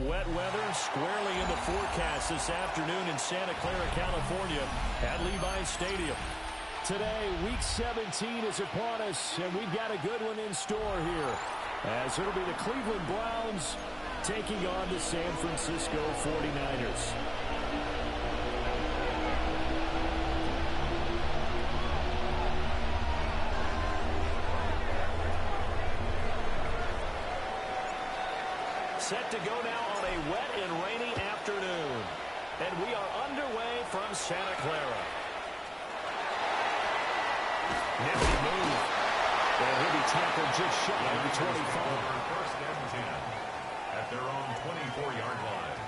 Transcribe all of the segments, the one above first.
Wet weather squarely in the forecast this afternoon in Santa Clara, California at Levi's Stadium. Today, Week 17 is upon us, and we've got a good one in store here, as it'll be the Cleveland Browns taking on the San Francisco 49ers. Set to go now on a wet and rainy afternoon. And we are underway from Santa Clara. Nifty move. And he'll be tackled just shy of the 25. First and 10 at their own 24-yard line.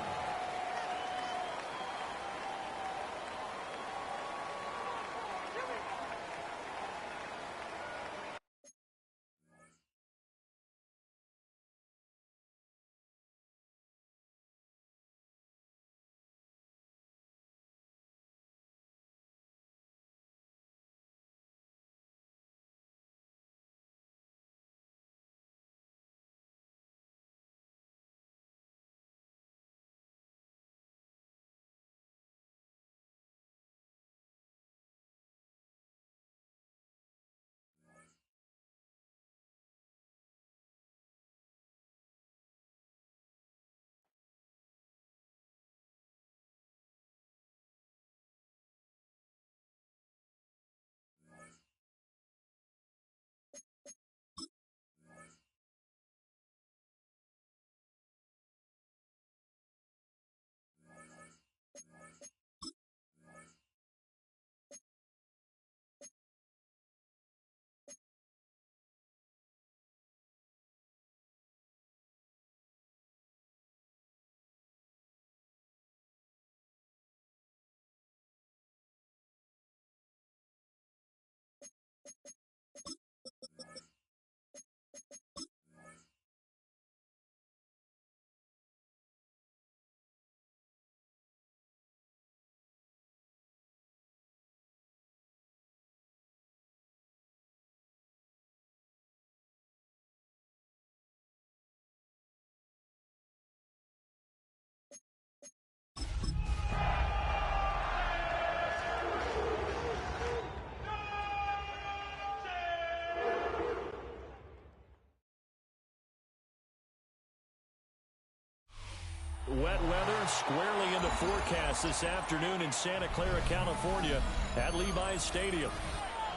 Wet weather squarely in the forecast this afternoon in Santa Clara, California at Levi's Stadium.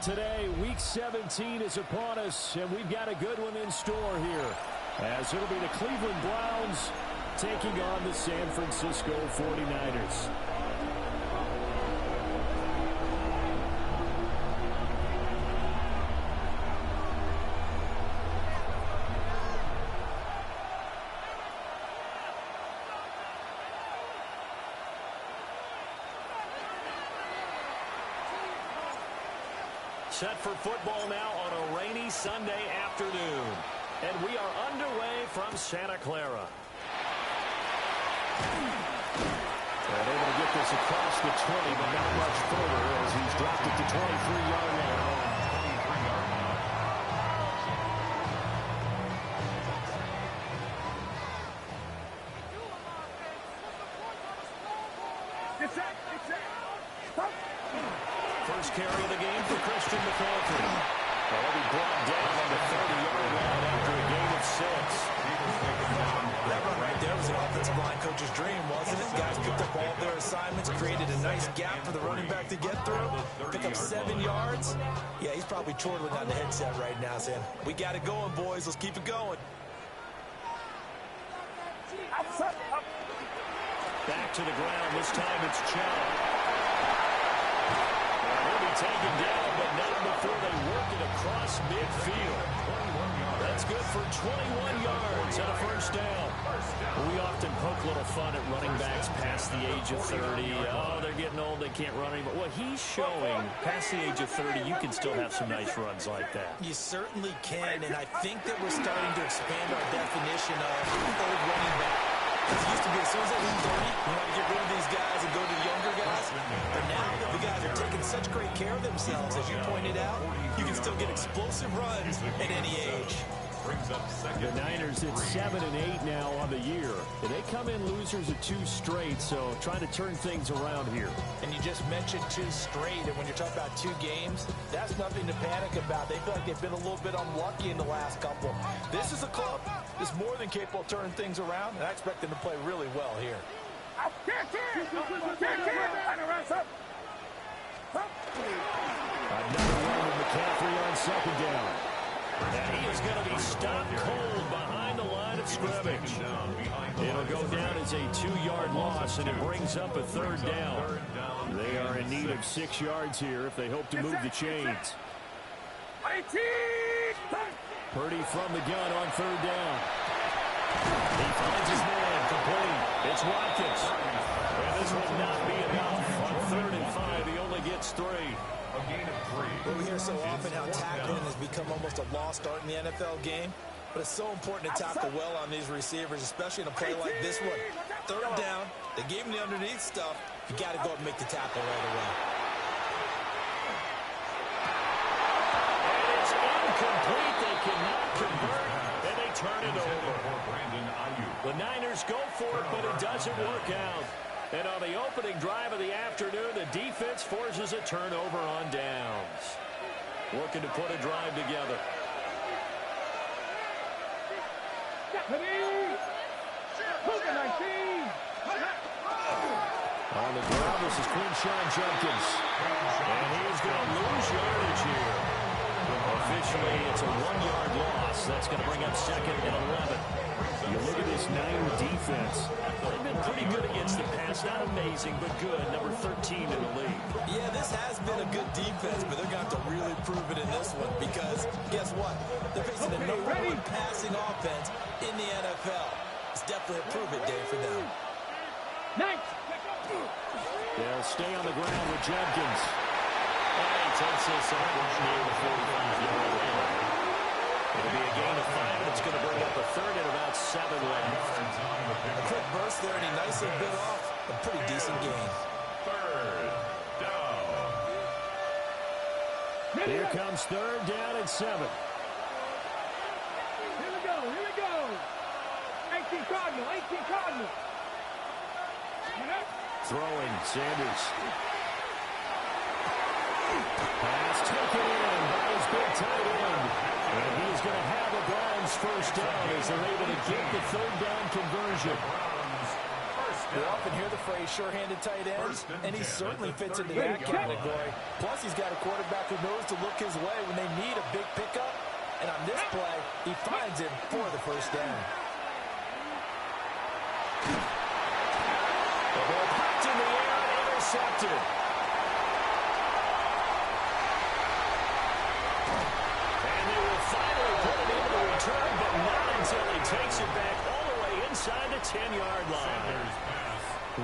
Today, Week 17 is upon us, and we've got a good one in store here, as it'll be the Cleveland Browns taking on the San Francisco 49ers. Set for football now on a rainy Sunday afternoon. And we are underway from Santa Clara. And able to get this across the 20, but not much further as he's dropped it to 23-yard line. First carry of the game for Christian McCaffrey. He'll be brought down on the 30-yard line after a gain of 6. That run right there was an offensive line coach's dream, wasn't it? Guys picked up all their assignments, created a nice gap for the running back to get through, pick up 7 yards. Yeah, he's probably chortling on the headset right now saying, we got it going, boys. Let's keep it going. Back to the ground. This time it's Chow. He'll be taken down, but not before they work it across midfield. That's good for 21 yards and a first down. We often poke a little fun at running backs past the age of 30. Oh, they're getting old, they can't run anymore. Well, he's showing past the age of 30, you can still have some nice runs like that. You certainly can, and I think that we're starting to expand our definition of old running back. Because it used to be as soon as they hit 30, you want to get rid of these guys and go to the younger guys. But now the guys are taking such great care of themselves, as you pointed out. You can still get explosive runs at any age. Brings up second The Niners at 7-8 now on the year. And they come in losers of 2 straight, so trying to turn things around here. And you just mentioned 2 straight, and when you're talking about 2 games, that's nothing to panic about. They feel like they've been a little bit unlucky in the last couple. This is a club that's more than capable of turning things around, and I expect them to play really well here. Another one with McCaffrey on 2nd down. And he is going to be stopped cold behind the line of scrimmage. It'll go down as a 2-yard loss, and it brings up a 3rd down. They are in need of 6 yards here if they hope to move the chains. Purdy from the gun on 3rd down. He finds his man complete. It's Watkins. And this will not be enough. On 3rd and 5, he only gets 3. A gain of 3. Well, we hear so often how tackling has become almost a lost art in the NFL game, but it's so important to tackle well on these receivers, especially in a play like this one. 3rd down, they gave him the underneath stuff. You got to go up and make the tackle right away. And it's incomplete. They cannot convert, and they turn it over. The Niners go for it, but it doesn't work out. And on the opening drive of the afternoon, the defense forces a turnover on downs. Looking to put a drive together. On the ground, this is Quinshawn Judkins. And he is going to lose yardage here. Officially, it's a 1-yard loss. That's going to bring up 2nd and 11. You look at this Niner defense. They've been pretty good against the pass. Not amazing, but good. Number 13 in the league. Yeah, this has been a good defense, but they're going to have to really prove it in this one because, guess what? They're facing the #1 passing offense in the NFL. It's definitely a prove-it day for them. They'll stay on the ground with Judkins. And he takes this up near the 45-yard line. It'll be a gain of 5, and it's going to bring up a 3rd and about 7 left. A quick burst there, and he nicely bit off a pretty decent gain. 3rd down. Here comes 3rd down and 7. Here we go. 18 Cardinal. Throwing, Sanders. Pass taken in by his big tight end. And he's going to have the Browns 1st down as they're able to get the 3rd down conversion. We often hear the phrase sure-handed tight ends, and he certainly fits into that category. Plus, he's got a quarterback who knows to look his way when they need a big pickup. And on this play, he finds him for the 1st down. The ball popped in the air and intercepted. And they will finally put it into the return, but not until he takes it back all the way inside the 10-yard line.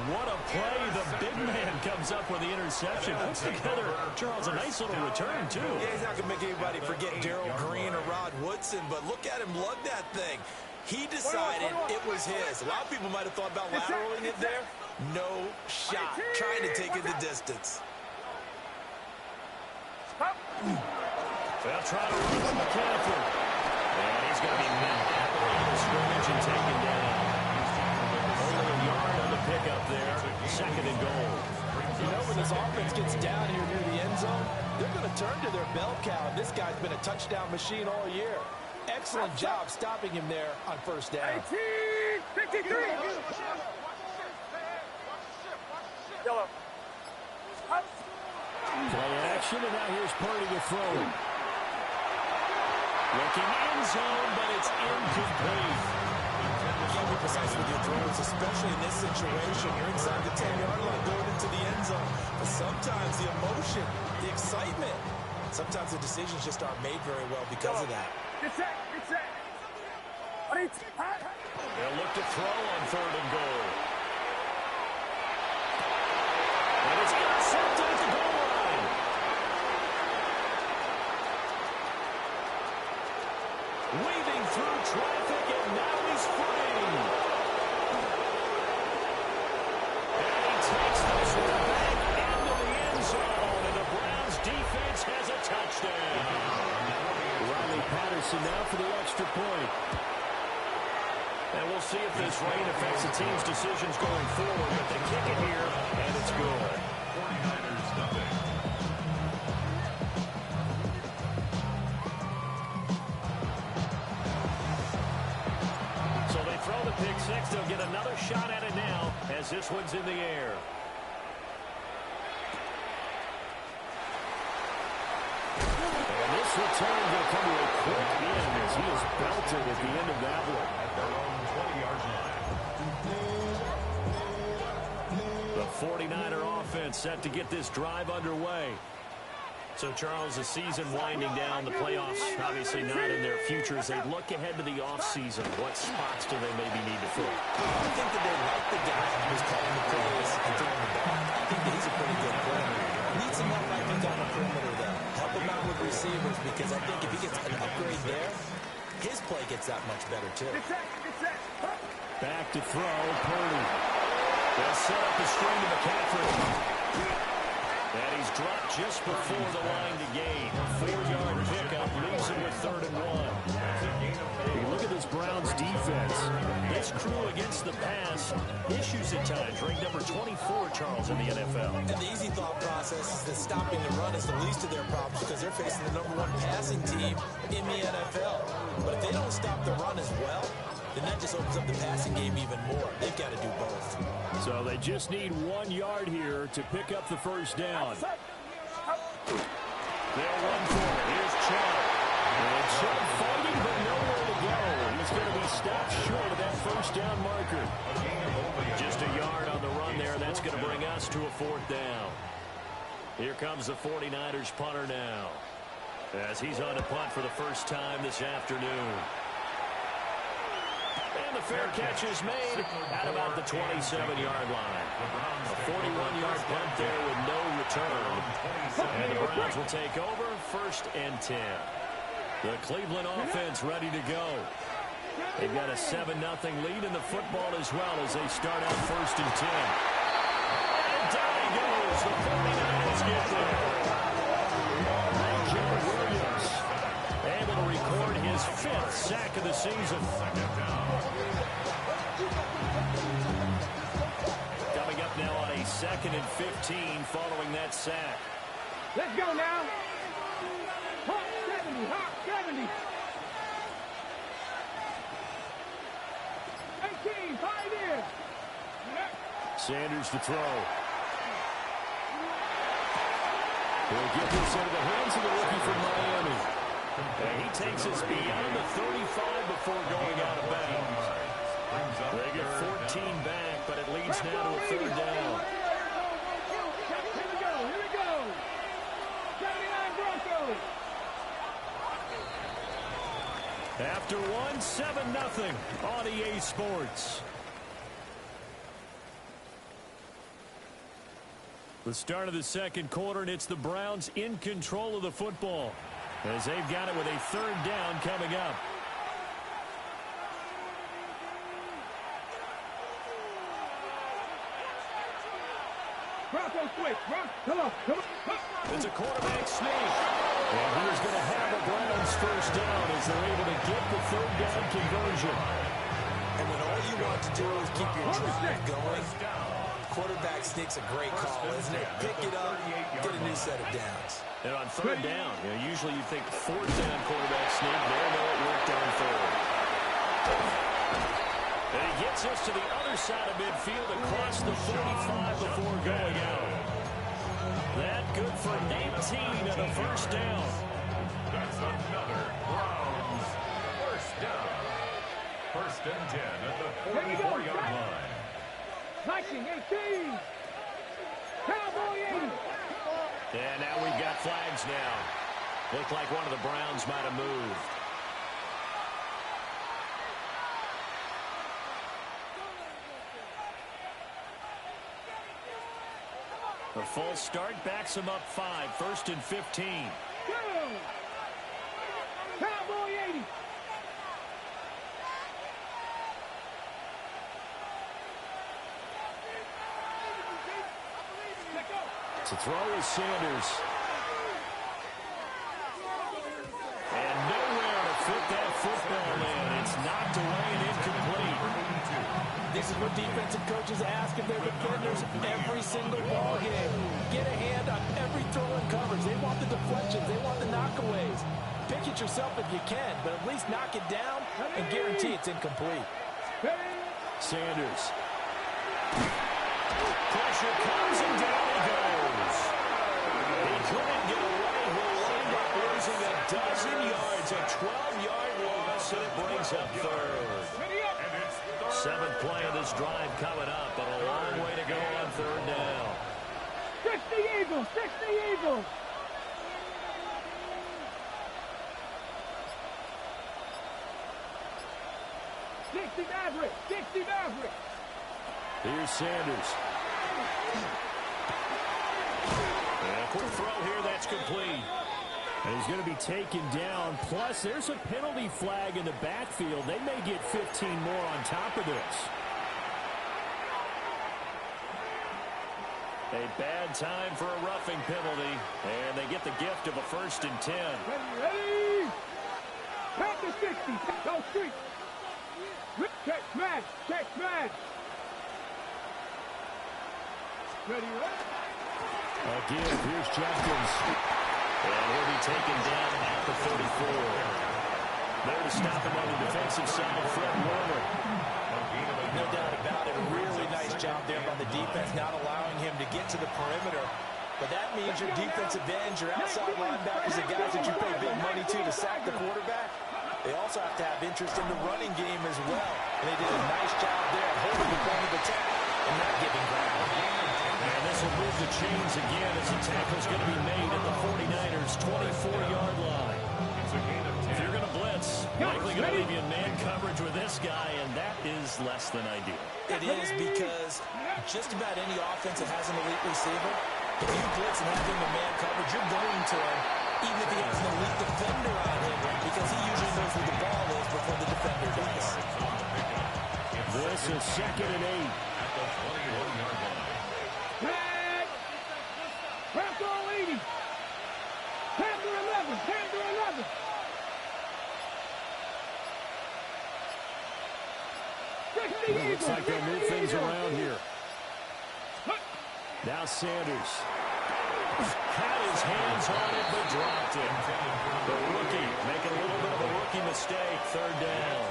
What a play. The big man comes up with the interception. Puts together, Charles, a nice little return, too. Yeah, he's not going to make anybody forget Darrell Green or Rod Woodson, but look at him lug that thing. He decided it was his. A lot of people might have thought about lateraling it there. No shot. Trying to take it the distance. They'll try to run McCaffrey. And he's going to be met at the line of scrimmage and taken down. Only a yard on the pickup there. 2nd and goal. You know, when this offense gets down here near the end zone, they're going to turn to their bell cow. This guy's been a touchdown machine all year. Excellent job stopping him there on 1st down. 53. Yellow. Play action, and now here's Purdy to throw. Looking end zone, but it's incomplete. You can't be precise with your throws, especially in this situation. You're inside the 10-yard line going into the end zone. But sometimes the emotion, the excitement, sometimes the decisions just aren't made very well because of that. Get set. They'll look to throw on 3rd and goal. And it's intercepted at the goal line. Weaving through traffic, and now he's free. And he takes this one back into the end zone, and the Browns defense has a touchdown. Riley Patterson now for the extra point. see if this rain affects the team's decisions going forward, but they kick it here, and it's good. 49ers nothing. So they throw the pick six. They'll get another shot at it now as this one's in the air. And this return will come to a quick end as he is belted at the end of that one. At their own 20-yard line. The 49er offense set to get this drive underway. So, Charles, the season winding down, the playoffs obviously not in their future. As they look ahead to the offseason, what spots do they maybe need to fill? I think that they like the guy who's calling the plays and throwing the ball. I think that he's a pretty good player. Needs some help, I think, on the perimeter, though. Help him out with receivers, because I think if he gets an upgrade there, his play gets that much better, too. Back to throw, Purdy. They'll set up the string to McCaffrey. And he's dropped just before the line to gain. 4-yard pickup leaves him with 3rd and 1. You look at this Browns defense. This crew against the pass, issues at times. Ranked number 24, Charles, in the NFL. And the easy thought process is that stopping the run is the least of their problems because they're facing the #1 passing team in the NFL. But if they don't stop the run as well, then that just opens up the passing game even more. They've got to do both. So they just need 1 yard here to pick up the first down. They'll run for it. Here's Chubb. And Chubb fighting, but nowhere to go. He's going to be stopped short of that first down marker. Just a yard on the run there. That's going to bring us to a 4th down. Here comes the 49ers punter now, as he's on to punt for the first time this afternoon. And the fair catch is made at about the 27-yard line. A 41-yard punt there with no return. And the Browns will take over 1st and 10. The Cleveland offense ready to go. They've got a 7-0 lead in the football as well as they start out 1st and 10. And down he goes. The 49ers get there. Joe Williams able to record his 5th sack of the season. Coming up now on a 2nd and 15 following that sack. Let's go now. Hot 70, hot 70. 18, 5 in. Sanders to throw. He'll get this into the hands of the rookie from Miami. And he takes us beyond the 35 before going out of bounds. They get 14 back, but it leads now to a 3rd down. Here we go. 79 Broncos. After one, 7-0 on EA Sports. The start of the 2nd quarter, and it's the Browns in control of the football, as they've got it with a 3rd down coming up. Broncos quick. Come on. It's a quarterback sneak. And he's going to have a Browns 1st down as they're able to get the 3rd down conversion. And when all you want to do is keep your drive going, quarterback sneak's a great call, isn't it? Pick it up, get a new set of downs. And on 3rd down, usually you think 4th down quarterback sneak. There, no, it worked on 3rd. And he gets us to the other side of midfield across the 45 before going out. That good for 19 and a 1st down. That's another Browns 1st down. 1st and 10 at the 44-yard line. 19, 18. Cowboy 80. And now we've got flags now. Looked like one of the Browns might have moved. The false start backs him up 5. 1st and 15. Go. Cowboy 80. To throw is Sanders. And nowhere to fit that football in. It's knocked away and incomplete. This is what defensive coaches ask of their defenders every single ball game. Get a hand on every throw and coverage. They want the deflections. They want the knockaways. Pick it yourself if you can, but at least knock it down and guarantee it's incomplete. Sanders. Pressure comes and down he goes. He couldn't get away. He'll wind up losing a dozen yards. A 12-yard loss, and it brings up third. Seventh play of this drive coming up, but a long way to go on third down. 60 Eagles, 60 Eagles. Maverick. Here's Sanders. And a quick throw here, that's complete. And he's going to be taken down. Plus, there's a penalty flag in the backfield. They may get 15 more on top of this. A bad time for a roughing penalty. And they get the gift of a 1st and 10. Ready? Count to 60. Go street. Check smash. Ready? Again, here's Jenkins. And he'll be taken down at the 34. There to stop him on the defensive side, Fred Warner. No doubt about it. A really nice job there by the defense, not allowing him to get to the perimeter. But that means your defensive ends, your outside linebackers, the guys that you pay big money to sack the quarterback, they also have to have interest in the running game as well. And they did a nice job there of holding the point of attack and not giving ground. And this will move the chains again as the tackle's going to be made at the 49ers' 24-yard line. If you're going to blitz, likely going to leave you in man coverage with this guy, and that is less than ideal. It is, because just about any offense that has an elite receiver, if you blitz and have him in man coverage, you're going to him, even if he has an elite defender on him, because he usually knows where the ball is before the defender does. This is 2nd and 8. Panther 80. Panther 11. Looks like they'll move things around here. Now Sanders. Had his hands on it, but dropped it. The rookie making a little bit of a rookie mistake. 3rd down.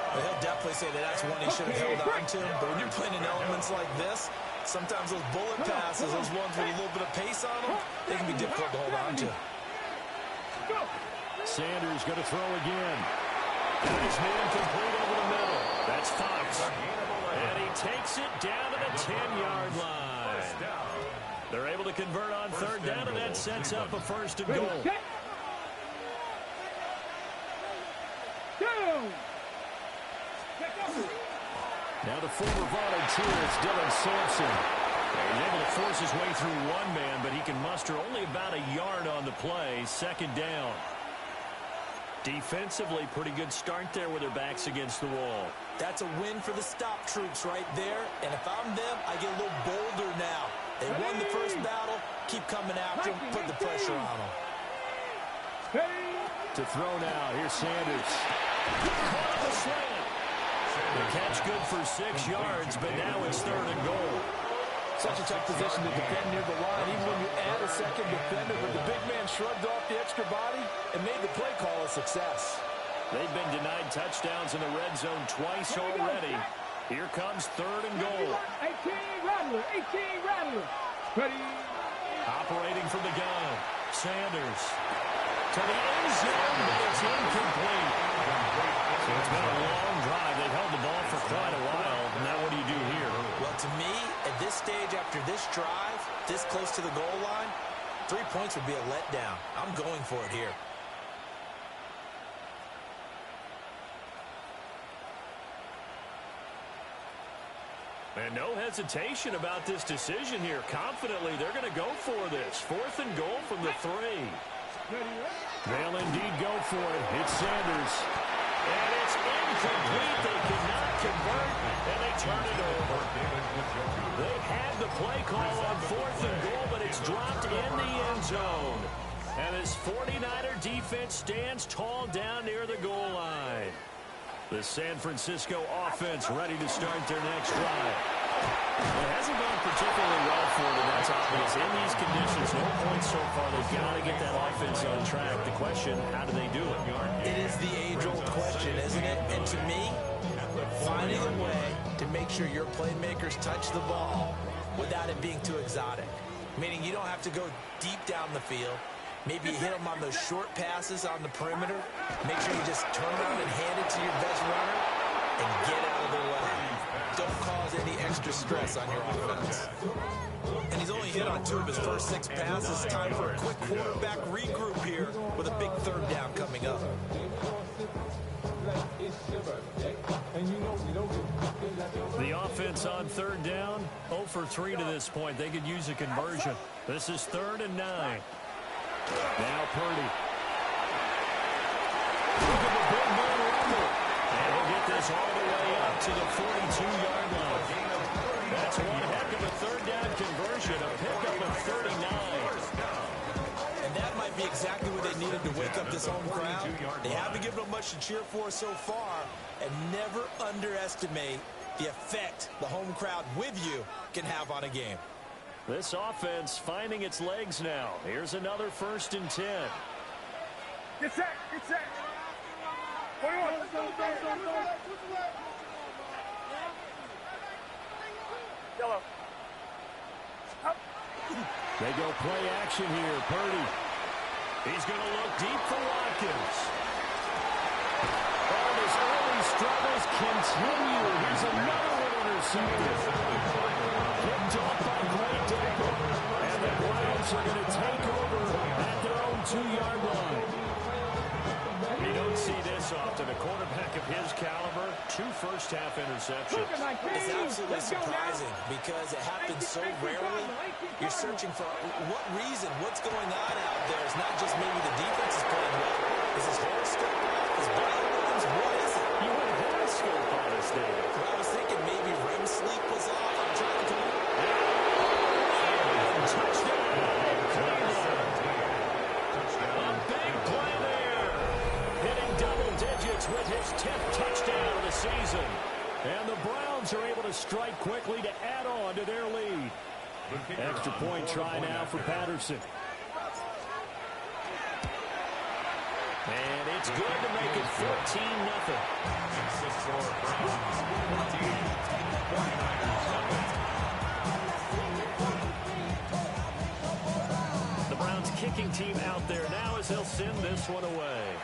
Well, he'll definitely say that that's one he should have held on to. But when you're playing in elements like this, sometimes those bullet passes, those ones with a little bit of pace on them, they can be difficult to hold on to. Sanders going to throw again. Got his man complete over the middle. That's Fox. And he takes it down to the 10-yard line. They're able to convert on 3rd down, and that sets up a 1st and goal. Now the former volunteer, it's Dylan Sampson. He's able to force his way through one man, but he can muster only about a yard on the play. 2nd down. Defensively, pretty good start there with their backs against the wall. That's a win for the stop troops right there. And if I'm them, I get a little bolder now. They won the first battle. Keep coming after them. Put the pressure on them. To throw now. Here's Sanders. Caught the slant. The catch good for 6 yards, but now it's 3rd and goal. Such a tough position to defend near the line, even when you add a second defender. But the big man shrugged off the extra body and made the play call a success. They've been denied touchdowns in the red zone twice already. Here comes 3rd and goal. 18 Rattler. Ready? Operating from the gun. Sanders. To the end zone, but it's incomplete. So it's been a long drive. They've held the ball for quite a while. Now what do you do here? Well, to me, at this stage after this drive, this close to the goal line, 3 points would be a letdown. I'm going for it here. And no hesitation about this decision here. Confidently, they're going to go for this. 4th and goal from the 3. They'll indeed go for it. It's Sanders. And it's incomplete. They cannot convert, and they turn it over. They had the play call on 4th and goal, but it's dropped in the end zone. And this 49er defense stands tall down near the goal line. The San Francisco offense ready to start their next drive. It hasn't gone particularly well for them, and that's obvious. In these conditions, no points so far. They've got to get that offense on track. The question, how do they do it? It is the age-old question, isn't it? And to me, finding a way to make sure your playmakers touch the ball without it being too exotic. Meaning you don't have to go deep down the field. Maybe you hit them on those short passes on the perimeter. Make sure you just turn around and hand it to your best runner and get out of the way. Don't cause any extra stress on your offense. And he's only hit on 2 of his first 6 passes. Time for a quick quarterback regroup here with a big 3rd down coming up. The offense on 3rd down, 0 for 3 to this point. They could use a conversion. This is 3rd and 9. Now Purdy. Look at the big man rumble. And he'll get this all the way up to the 42-yard line. That's one heck of a 3rd down conversion, a pickup of 39. And that might be exactly what they needed to wake up this home crowd. They haven't given them much to cheer for so far, and never underestimate the effect the home crowd with you can have on a game. This offense finding its legs now. Here's another 1st and 10. Get set, get set. 21. Yellow. They go play action here. Purdy. He's going to look deep for Watkins. And his early struggles continue. Here's another one intercepted. Picked off by Great Day. And the Browns are going to take over at their own 2-yard line. You don't see this often. A quarterback of his caliber, 2 first-half interceptions. It's absolutely surprising because it happens so rarely. You're searching for what reason, what's going on out there. It's not just maybe the defense is playing well. Is his horoscope off? Is body lines? What is it? You went horoscope on us, David. Well, I was thinking maybe REM sleep was off. I'm trying to come up. Touchdown. A big play there. Hitting double digits with his 10th touchdown of the season. And the Browns are able to strike quickly to add on to their lead. Extra point try now for Patterson. And it's good to make it 14-0. The Browns kicking team out there now as they'll send this one away.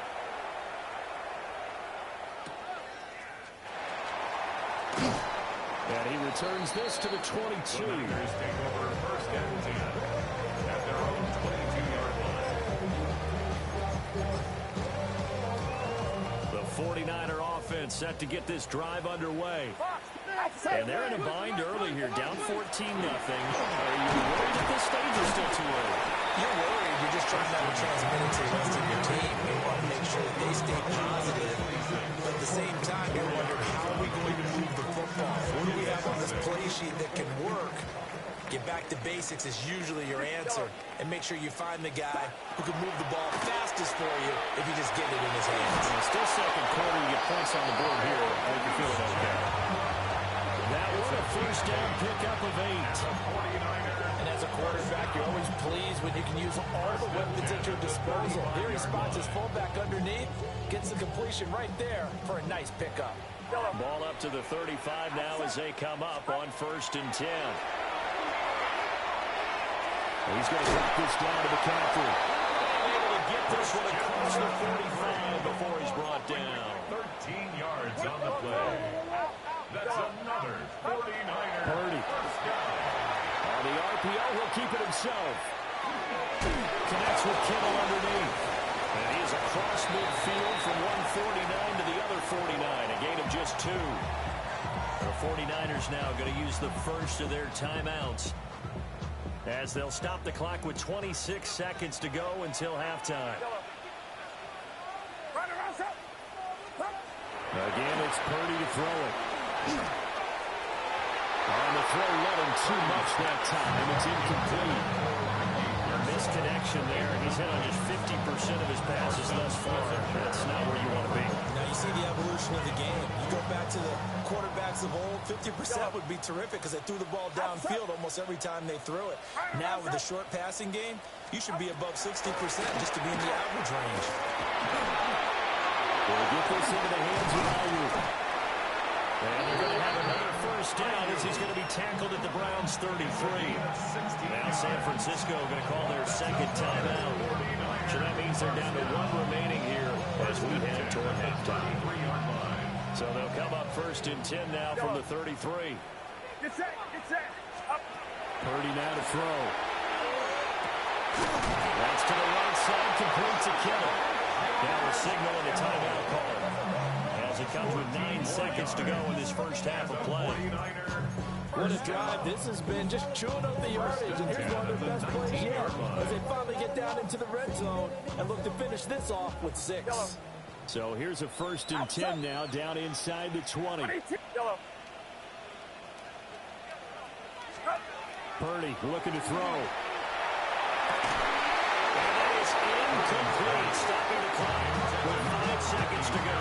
And he returns this to the 22. The 49er offense set to get this drive underway. And they're in a bind early here, down 14-0. Are you worried at this stage or still too early? You're worried. You're just trying not to transmit it to the rest of your team. You want to make sure that they stay positive. But at the same time, you're wondering, how are we going to move the football? What do we have on this play sheet that can work? Get back to basics is usually your answer. And make sure you find the guy who can move the ball fastest for you if you just get it in his hands. Still 2nd quarter, you get points on the board here. I think you're feeling okay. That was a 1st down pickup of 8. And as a quarterback, you're always pleased when you can use all the weapons at your disposal. Here he spots his fullback underneath, gets the completion right there for a nice pickup. Ball up to the 35 now as they come up on 1st and 10. He's going to drop this down to McCaffrey. Able to get this one across the 45 before he's brought down. 13 yards on the play. That's another 49er. Purdy. On the RPO, he'll keep it himself. Connects with Kittle underneath. And he is across midfield from 149 to the other 49. A gain of just 2. The 49ers now going to use the first of their timeouts, as they'll stop the clock with 26 seconds to go until halftime. Again, it's Purdy to throw it. On the throw, let him too much that time. It's incomplete. Missed connection there. He's hit on just 50% of his passes thus far. That's not where you want to be. Now you see the evolution of the game. You go back to the quarterbacks of old, 50% would be terrific because they threw the ball downfield almost every time they threw it. Now with the short passing game, you should be above 60% just to be in the average range. We'll get this into the hands of Ayuk. And they're going to have another first down as he's going to be tackled at the Browns' 33. Now San Francisco going to call their second timeout. So that means they're down to one remaining here as we head toward halftime. So they'll come up first and 10 now from the 33. Get set. Up. Purdy now to throw. That's to the right side, complete to Kittle. Now a signal and a timeout call. As it comes with 9 seconds to go in this first half of play. What a drive this has been, just chewing up the yardage, and here's one of their best plays yet as they finally get down into the red zone and look to finish this off with 6. So here's a first and 10 now, down inside the 20. Purdy looking to throw. And that is incomplete, stopping the clock with 5 seconds to go.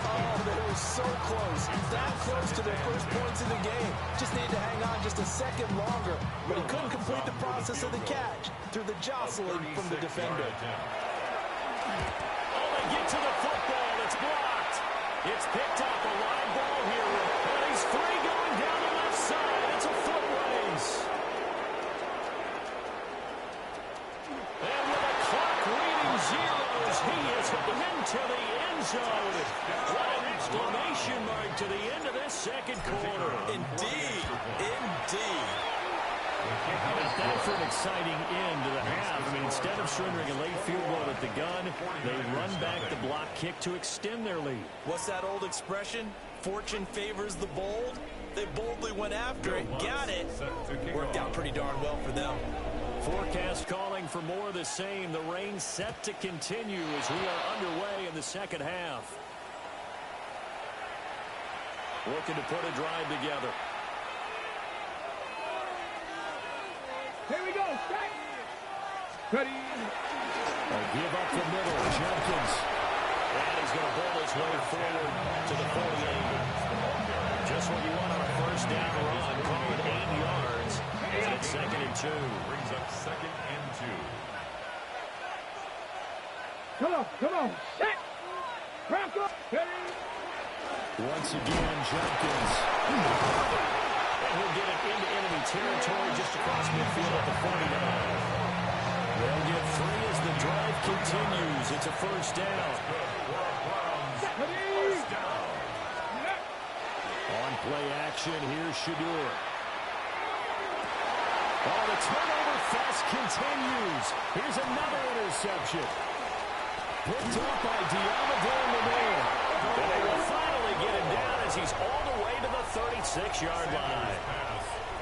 Oh, they were so close, that close to their first points in the game. Just needed to hang on just a second longer, but he couldn't complete the process of the catch through the jostling from the defender. Oh, they get to the football. It's blocked. It's picked up, a live ball here. And he's free going down the left side. It's a foot race. And with a clock reading zeros, he is heading into the end zone. What an exclamation mark to the end of this second quarter. Indeed. How about that for an exciting end to the half? I mean, instead of surrendering a late field goal at the gun, they run back the block kick to extend their lead. What's that old expression? Fortune favors the bold. They boldly went after it, got it. Worked out pretty darn well for them. Forecast calling for more of the same. The rain set to continue as we are underway in the second half. Looking to put a drive together. Here we go. Strike. Ready. A give up the middle. Jenkins. And he's going to pull his way forward to the 48. Just what you want on a first down run. Call it 8 yards. And it's 2nd and 2. Brings up 2nd and 2. Come on. Set. Crack up. Ready. Once again, Jenkins. And he'll get it into enemy territory just across midfield at the 49. They'll get 3 as the drive continues. It's a first down. First down. On play action, here's Shadur. Oh, the turnover fest continues. Here's another interception. Picked up by Diamador Lemire. And they will finally get him down as he's all the way to the 36-yard line.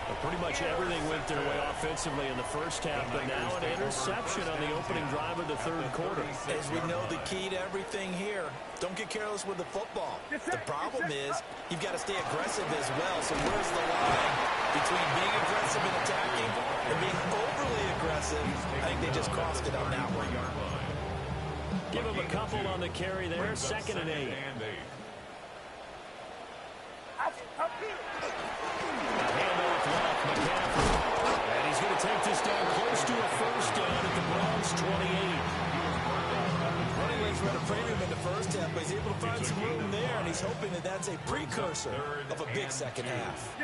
Well, pretty much everything went their way offensively in the first half, but now an interception on the opening drive of the third quarter. As we know, the key to everything here, don't get careless with the football. The problem is you've got to stay aggressive as well. So where's the line between being aggressive and attacking and being overly aggressive? I think they just crossed it on that one. Give him a couple on the carry there. 2nd and 8. Handoff left, McCaffrey. And he's going to take this down close to a first down at the Browns' 28. Running lanes were at a premium in the first half, but he's able to find some room there, and he's hoping that that's a precursor of a big second half.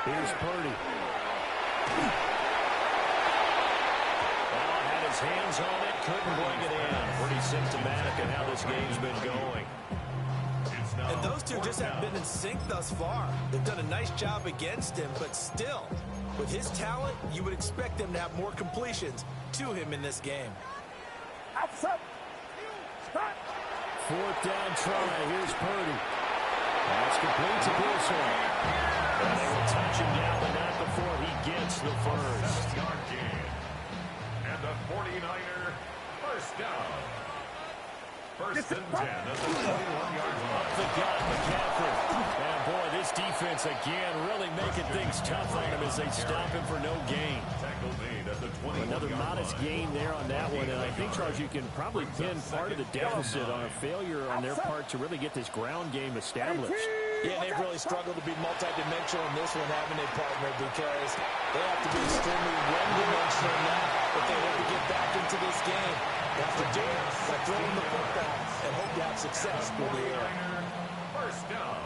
Here's Purdy. Well, had his hands on it, couldn't bring it in. Pretty symptomatic of how this game's been going. And those two just haven't been in sync thus far. They've done a nice job against him, but still, with his talent, you would expect them to have more completions to him in this game. 4th down try. Here's Purdy. That's complete to Wilson. And they will touch him down, but not before he gets the first. And the 49er first down. First and 10 at the 21-yard line. Up the gut, McCaffrey. And boy, this defense again really making things tough on him as they stop him for no gain. Tackle made at the 21-yard line. Another modest gain there on that one, and I think, Charles, you can probably pin part of the deficit on a failure on their part to really get this ground game established. Yeah, they've really struggled to be multidimensional in this one, haven't they, partner? Because they have to be extremely one-dimensional now if they hope to get back into this game. They have to do it by throwing the football and hope to have success through the air. First down.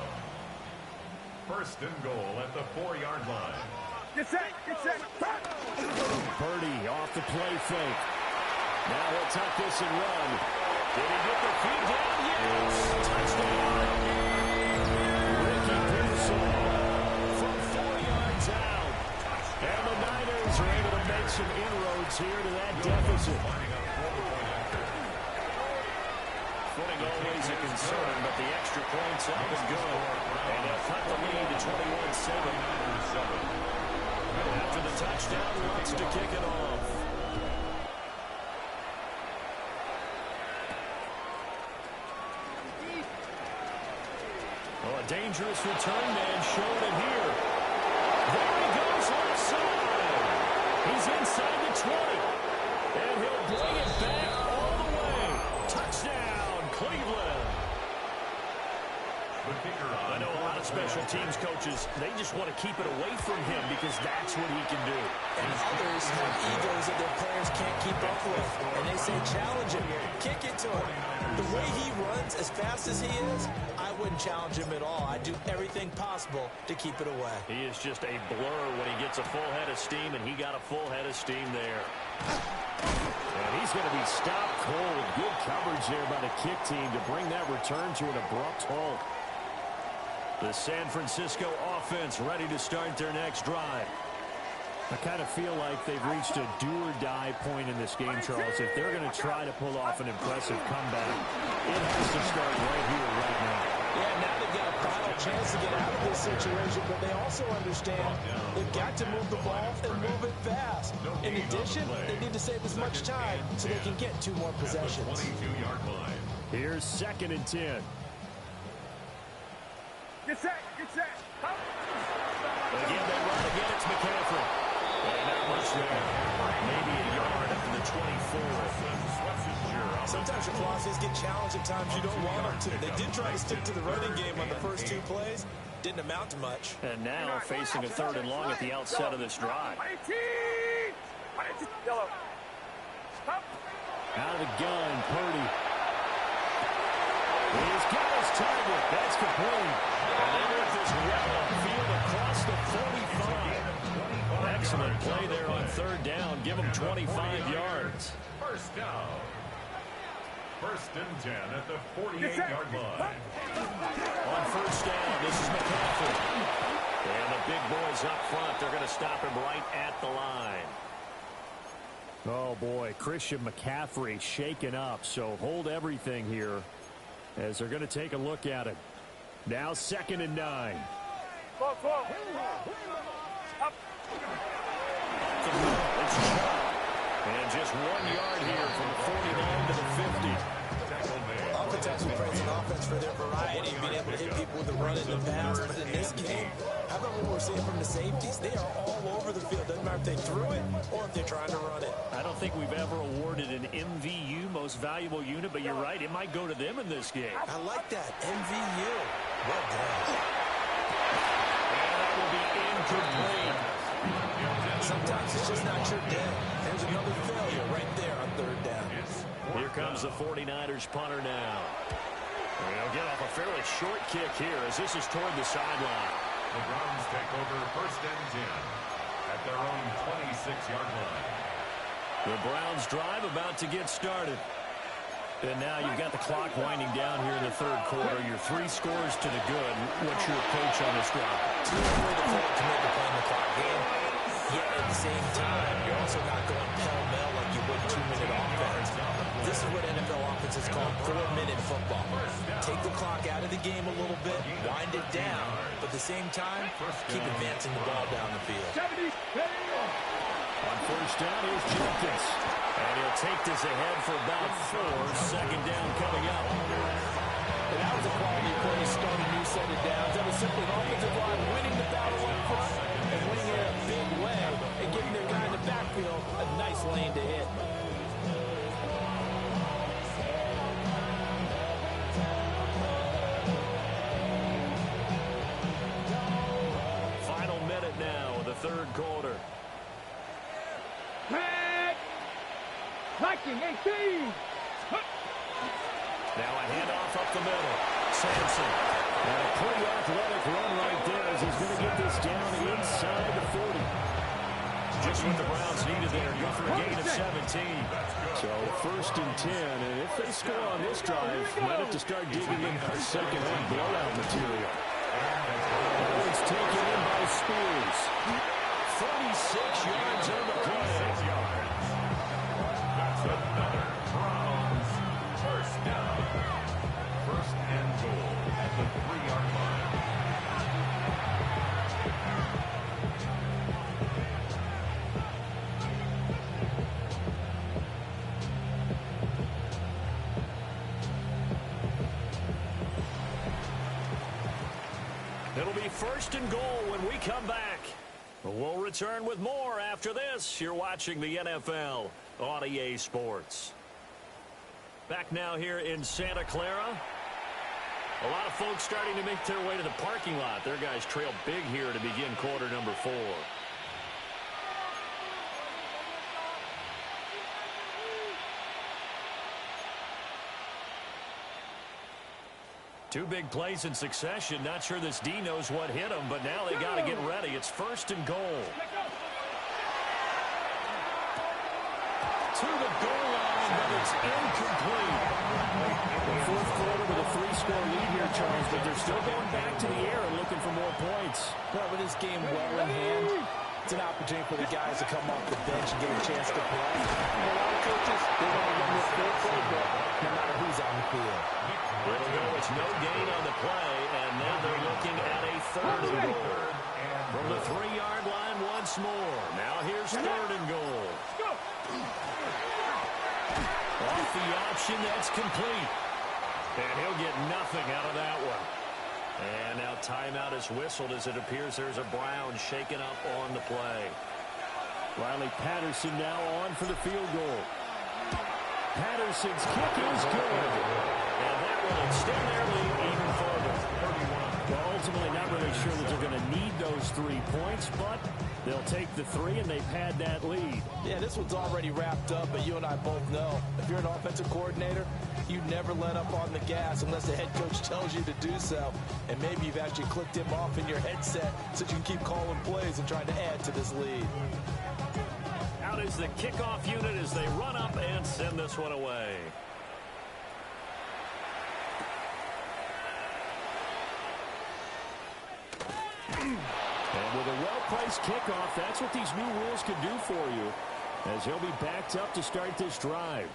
First and goal at the 4-yard line. Get set, get set. Purdy off the play fake. Now he'll tuck this and run. Did he get the feet down? Yes! Touchdown! From 4 yards out. And the Niners are able to make some inroads here to that deficit. Footing always a concern, but the extra points up and good. And they'll cut the lead to 21-7. After the touchdown, wants to kick it off. Well, a dangerous return man showed it here. There he goes, left side. He's inside the 20. And he'll bring it back all the way. Touchdown, Cleveland. I know a lot of special teams coaches, they just want to keep it away from him because that's what he can do. And others have egos that their players can't keep up with. And they say, challenge him, kick it to him. The way he runs as fast as he is, I wouldn't challenge him at all. I'd do everything possible to keep it away. He is just a blur when he gets a full head of steam, and he got a full head of steam there. And he's going to be stopped cold. Good coverage there by the kick team to bring that return to an abrupt halt. The San Francisco offense ready to start their next drive. I kind of feel like they've reached a do-or-die point in this game, Charles. If they're going to try to pull off an impressive comeback, it has to start right here, right now. Yeah, now they've got a final chance to get out of this situation, but they also understand they've got to move the ball and move it fast. In addition, they need to save as much time so they can get 2 more possessions. 22-yard line. Here's 2nd and 10. Get set, get set. Again, they run again. It's McCaffrey. And not much there. Maybe a yard up to the 24. Sometimes your philosophies get challenged at times you don't want them to. They did try to stick to the running game on the first 2 plays. Didn't amount to much. And now facing a 3rd and long at the outset of this drive. Out of the gun, Purdy. He's got his target. That's complete. And they move this well upfield across the 45. Excellent play there on 3rd down. Give him 25 yards. First down. First and 10 at the 48-yard line. On 1st down, this is McCaffrey. And the big boys up front, they're going to stop him right at the line. Oh, boy, Christian McCaffrey shaken up, so hold everything here as they're going to take a look at it. Now 2nd and 9. Up. And just 1 yard here from the 49 to the 50. Offense has been praised an offense for their variety, being able to hit people with the run in the past. But in this game, how about what we're seeing from the safeties? They are all over the field. Doesn't matter if they threw it or if they're trying to run it. I don't think we've ever awarded an MVU, most valuable unit, but you're right, it might go to them in this game. I like that. MVU. Well done. And that will be incomplete. Sometimes it's just not your day. There's another failure right there on 3rd down. Here comes the 49ers punter now. They'll get off a fairly short kick here as this is toward the sideline. The Browns take over 1st and 10 at their own 26-yard line. The Browns drive about to get started. And now you've got the clock winding down here in the 3rd quarter. Your 3 scores to the good. What's your approach on this drive? Too early to call commitment playing the clock game. Yet at the same time, you're also not going pell-mell like you would 2-minute offense. This is what NFL offenses call 4-minute football. Take the clock out of the game a little bit, wind it down, but at the same time, keep advancing the ball down the field. 70. On first down. Here's Jenkins. And he'll take this ahead for about 4. Second down coming up. And that was a quality play to start a new set of downs. That was simply an offensive line winning the battle up front and winning it in a big way and giving their guy in the backfield a nice lane to hit. Final minute now of the third quarter. Liking 18. Now a handoff up the middle. Sampson. And a pretty athletic run right there as he's going to get this down inside the 40. Just what the Browns needed there. Go for a gain of 17. So first and 10. And if they score on this drive, might have to start digging in for second-hand blowout material. It's taken in by Spears. 36 yards on the play. That's another Browns first down. First and goal at the 3-yard line. It'll be first and goal when we come back. We'll return with more after this. You're watching the NFL on EA Sports. Back now here in Santa Clara. A lot of folks starting to make their way to the parking lot. Their guys trail big here to begin quarter number 4. Two big plays in succession. Not sure this D knows what hit him, but now they got to get ready. It's first and goal. To the goal line, but it's incomplete. The fourth quarter with a 3-score lead here, Charles, but they're still going back to the air and looking for more points. But with this game well in hand, it's an opportunity for the guys to come off the bench and get a chance to play. And a lot of coaches, they want to run this full playbook no matter who's on the field. It'll go. It's no gain on the play, and now they're looking at a third and goal. From the 3-yard line once more. Now here's third and goal. Off the option, that's complete. And he'll get nothing out of that one. And now timeout is whistled as it appears there's a Brown shaken up on the play. Riley Patterson now on for the field goal. Patterson's kick is good. And that will extend their lead even further. Well, ultimately not really sure that they're going to need those 3 points, but they'll take the 3 and they've had that lead. Yeah, this one's already wrapped up, but you and I both know if you're an offensive coordinator, you never let up on the gas unless the head coach tells you to do so. And maybe you've actually clicked him off in your headset so you can keep calling plays and trying to add to this lead. Out is the kickoff unit as they run up and send this one away. And with a well-placed kickoff, that's what these new rules can do for you, as he'll be backed up to start this drive.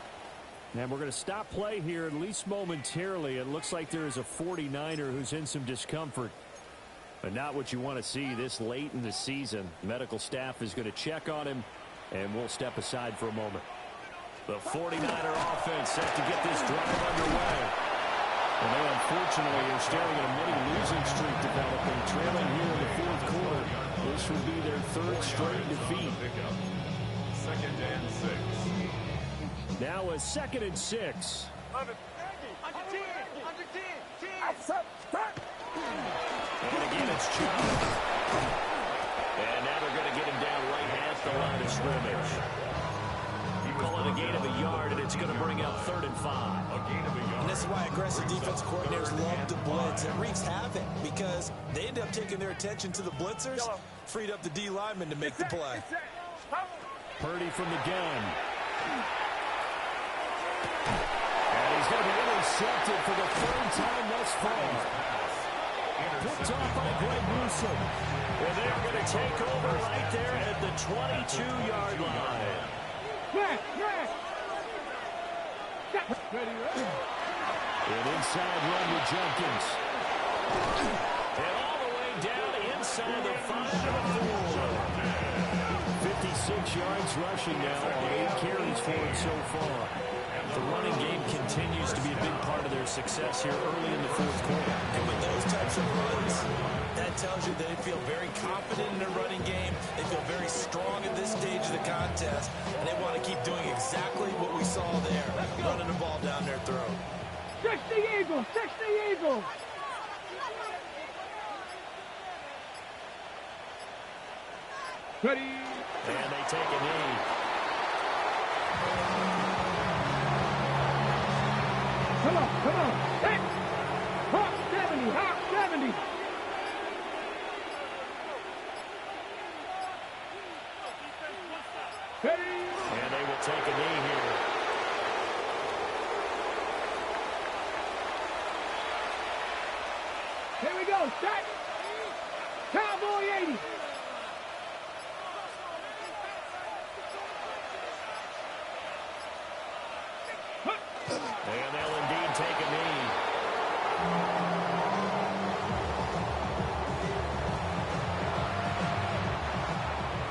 And we're going to stop play here, at least momentarily. It looks like there is a 49er who's in some discomfort. But not what you want to see this late in the season. Medical staff is going to check on him, and we'll step aside for a moment. The 49er offense set to get this drive underway. And they unfortunately are staring at a mini losing streak developing, trailing here in the fourth quarter. This would be their 3rd straight defeat. Second and 6. Now a 2nd and 6. And again, it's Chubb. And now they're going to get him down right at the line of scrimmage. You call it a gain of a yard, and it's going to bring up 3rd and 5. And this is why aggressive defense coordinators love to blitz. It wreaks havoc because they end up taking their attention to the blitzers, freed up the D lineman to make the play. Purdy from the gun. And he's going to be intercepted for the 3rd time thus far. Picked off by Greg Newsom. And they're going to take over right there at the 22-yard line. An inside run with Jenkins. And all the way down inside the 5 to the 4. 56 yards rushing now on 8 carries for him so far. The running game continues to be a big part of their success here early in the fourth quarter. And with those types of runs, that tells you they feel very confident in their running game. They feel very strong at this stage of the contest, and they want to keep doing exactly what we saw there, running the ball down their throat. 60 Eagles, 60 Eagles. Ready. And they take a knee. Come on, come on. Hey. Hawk 70, Hawk 70. Ready. And they will take a knee here. Here we go, set. Cowboy 80. And they'll indeed take a knee.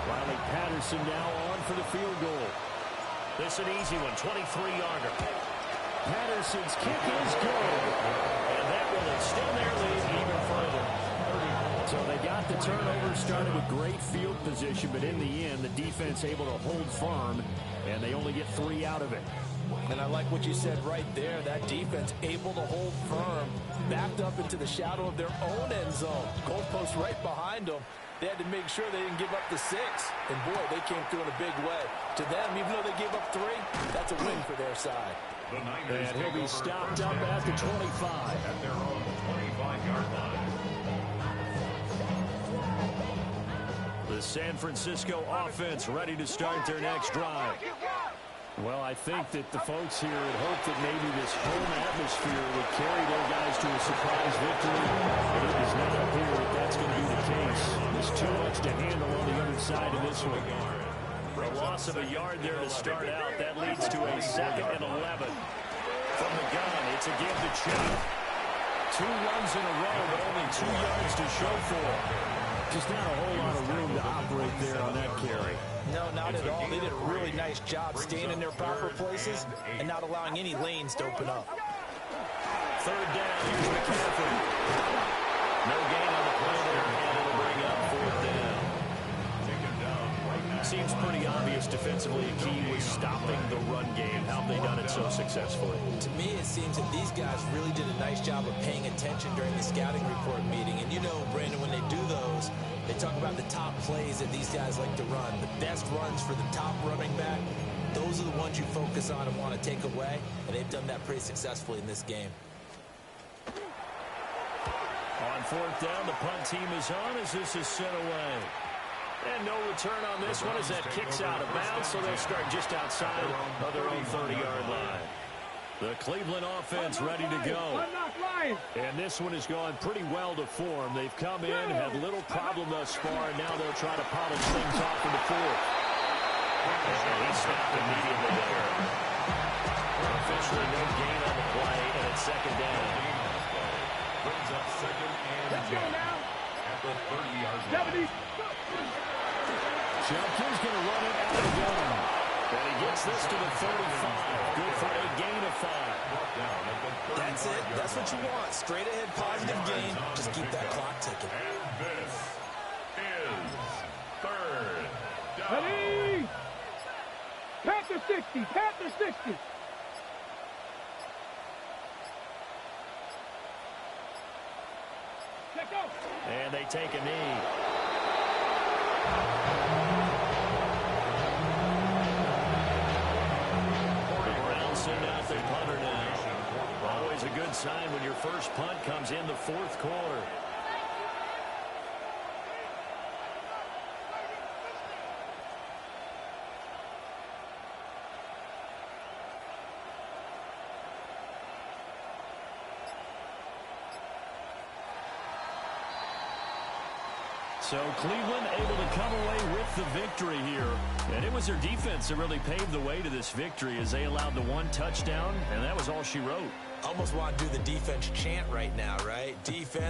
Riley Patterson now on for the field goal. This an easy one, 23-yarder. Patterson's kick is good. And that will extend their lead even further. So they got the turnover, started with great field position, but in the end, the defense able to hold firm, and they only get 3 out of it. And I like what you said right there. That defense able to hold firm, backed up into the shadow of their own end zone. Goalpost right behind them. They had to make sure they didn't give up the 6. And, boy, they came through in a big way. To them, even though they gave up 3, that's a win for their side. And he'll be stopped up at the 25. At their own 25-yard line. The San Francisco offense ready to start their next drive. Well, I think that the folks here had hoped that maybe this home atmosphere would carry their guys to a surprise victory. But it does not appear that that's going to be the case. There's too much to handle on the other side of this one. A loss of a yard there to start out. That leads to a 2nd and 11. From the gun, it's a give to Chubb. 2 runs in a row, but only 2 yards to show for it. Just not a whole lot of room to operate there on that carry. No, not at all. They did a really nice job staying in their proper places and not allowing any lanes to open up. 3rd down, here's McCaffrey. No gain on the play there, and it'll bring up 4th down. Seems pretty obvious defensively. A key was stopping the run game. How have they done it so successfully? To me, it seems that these guys really did a nice job of paying attention during the scouting report meeting. And you know, Brandon, when they do those, they talk about the top plays that these guys like to run. The best runs for the top running back, those are the ones you focus on and want to take away. And they've done that pretty successfully in this game. On 4th down, the punt team is on as this is sent away. And no return on this one as that kicks out of bounds, so they'll start just outside of their own 30-yard line. The Cleveland offense ready to go. And this one has gone pretty well to form. They've come in, had little problem thus far, and now they'll try to polish things off in the 4th. And he snapped immediately there. Officially no gain on the play, and it's 2nd down. Brings up 2nd and 10 at the 30-yard line. Jenkins going to run it out of the gun. And he gets this to the 35. Good for a gain of 5. That's it. That's what you want. Straight ahead positive gain. Just keep that clock ticking. And this is 3rd down. Ready. Panther 60. Panther 60. Check out. And they take a knee. Send out their punter now. Always a good sign when your first punt comes in the 4th quarter. So Cleveland able to come away with the victory here. And it was their defense that really paved the way to this victory as they allowed the 1 touchdown, and that was all she wrote. Almost want to do the defense chant right now, right? Defense.